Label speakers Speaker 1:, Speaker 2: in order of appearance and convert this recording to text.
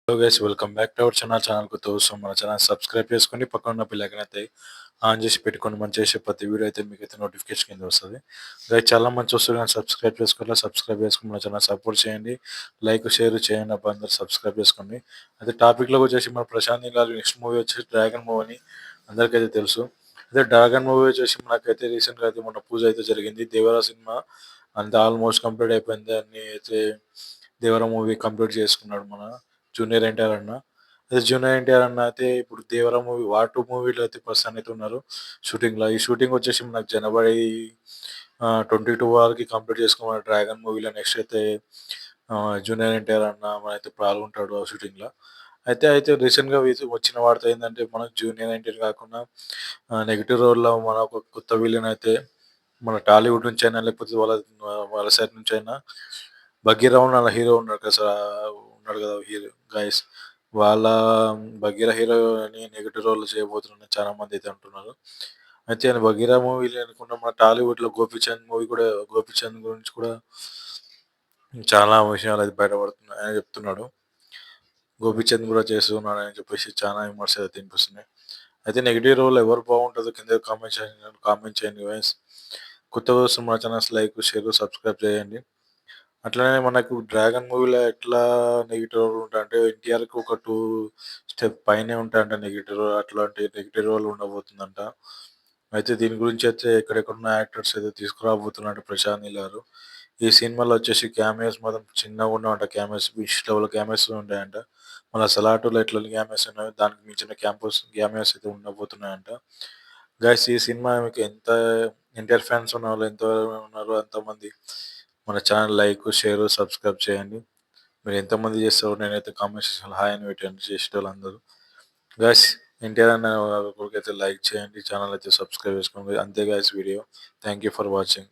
Speaker 1: Hello guys, welcome back to our channel కొత్త వస్తాం. మన ఛానల్ సబ్స్క్రైబ్ చేసుకొని పక్కన ఉన్న బెల్ ఐకాన్ అయితే ఆన్ చేసి పెట్టుకొని మనం చేసే ప్రతి వీడియో అయితే మీకు అయితే నోటిఫికేషన్ కింద వస్తుంది. గైస్, చాలా మంచి వస్తుంది కానీ సబ్స్క్రైబ్ చేసుకుని మన ఛానల్ సపోర్ట్ చేయండి. లైక్ షేర్ చేయండి అబ్బా, అందరూ సబ్స్క్రైబ్ చేసుకోండి. అయితే టాపిక్లో వచ్చేసి మన ప్రశాంత్ నీల్ గారి నెక్స్ట్ మూవీ వచ్చేసి డ్రాగన్ మూవీ అని అందరికైతే తెలుసు. అదే డ్రాగన్ మూవీ వచ్చేసి మనకైతే రీసెంట్గా అయితే మొన్న పూజ అయితే జరిగింది. దేవరా సినిమా అంతా ఆల్మోస్ట్ కంప్లీట్ అయిపోయింది. అన్ని అయితే దేవరా మూవీ కంప్లీట్ చేసుకున్నాడు మన జూనియర్ ఎన్టీఆర్ అన్న. అదే జూనియర్ ఎన్టీఆర్ అన్న అయితే ఇప్పుడు దేవరా మూవీ వార్ 2 మూవీలో అయితే ప్రస్తుతం అయితే ఉన్నారు షూటింగ్‌లో. ఈ షూటింగ్ వచ్చేసి మనకు జనవరి 22 వరకు కంప్లీట్ చేసుకోమన్నారు డ్రాగన్ మూవీలో. నెక్స్ట్ అయితే జూనియర్ ఎన్టీఆర్ అన్న మనైతే పాల్గొంటాడు ఆ షూటింగ్‌లో. అయితే రీసెంట్‌గా వచ్చిన వార్త ఏందంటే మనకు జూనియర్ ఎన్టీఆర్ కాకుండా నెగెటివ్ రోల్‌లో మన ఒక కొత్త విలన్ అయితే మన టాలీవుడ్ నుంచైనా లేకపోతే వాళ్ళ సైడ్ నుంచైనా బగ్గీరా అనే హీరో ఉన్నాడు కదా సార్, ఉన్నాడు కదా హీరో గైస్. వాళ్ళ బగీరా హీరో అని నెగెటివ్ రోల్ చేయబోతున్నారని చాలా మంది అయితే అంటున్నారు. అయితే ఆయన బగీరా మూవీ లేకుండా మన టాలీవుడ్‌లో గోపీచంద్ మూవీ కూడా, గోపీచంద్ గురించి కూడా చాలా విషయాలు అయితే బయటపడుతున్నాయి అని చెప్తున్నాడు. గోపీచంద్ కూడా చేస్తున్నాడని చెప్పేసి చాలా విమర్శలు అయితే వినిపిస్తున్నాయి. అయితే నెగెటివ్ రోల్ ఎవరు బాగుంటుందో కింద కామెంట్ చేయండి గైస్. కొత్తగా వస్తున్న మన ఛానల్స్ లైక్, షేర్, సబ్స్క్రైబ్ చేయండి. అట్లనే మనకు 'డ్రాగన్' మూవీలో ఎట్లా నెగెటివ్ రోల్ ఉంటాయంటే ఎన్టీఆర్‌కి ఒక 2 స్టెప్ పైనే ఉంటాయంట నెగెటివ్ రోల్. అట్లాంటి నెగెటివ్ రోల్ ఉండబోతుందంట. అయితే దీని గురించి అయితే ఎక్కడెక్కడున్న యాక్టర్స్ అయితే తీసుకురాబోతున్నారంట ప్రశాంత్ నీల్ గారు. ఈ సినిమాలో వచ్చేసి క్యామియోస్ మాత్రం చిన్నగా ఉండవంట. క్యామియోస్ బీచ్ లెవెల్ క్యామియోస్ ఉంటాయంట. మళ్ళా 'సలార్‌టూ'లో ఎట్లా క్యామియోస్ ఉన్నాయో దానికి మించిన క్యామియోస్ అయితే ఉండబోతున్నాయంట. గైస్, ఈ సినిమా మీకు ఎంత ఎన్టీఆర్ ఫ్యాన్స్ ఉన్నవాళ్ళు ఎంత ఉన్నారో అంతమంది మన ఛానల్ లైక్, షేర్, సబ్స్క్రైబ్ చేయండి. మీరు ఎంతమంది చేస్తారో నేనైతే కామెంట్ సెక్షన్‌లో హాయ్ అని పెట్టండి చేసేటోళ్ళందరూ. గైస్, ఎన్టీఆర్ అన్న కొరికైతే లైక్ చేయండి. ఛానల్ అయితే సబ్స్క్రైబ్ చేసుకోండి. అంతే guys video. Thank you for watching.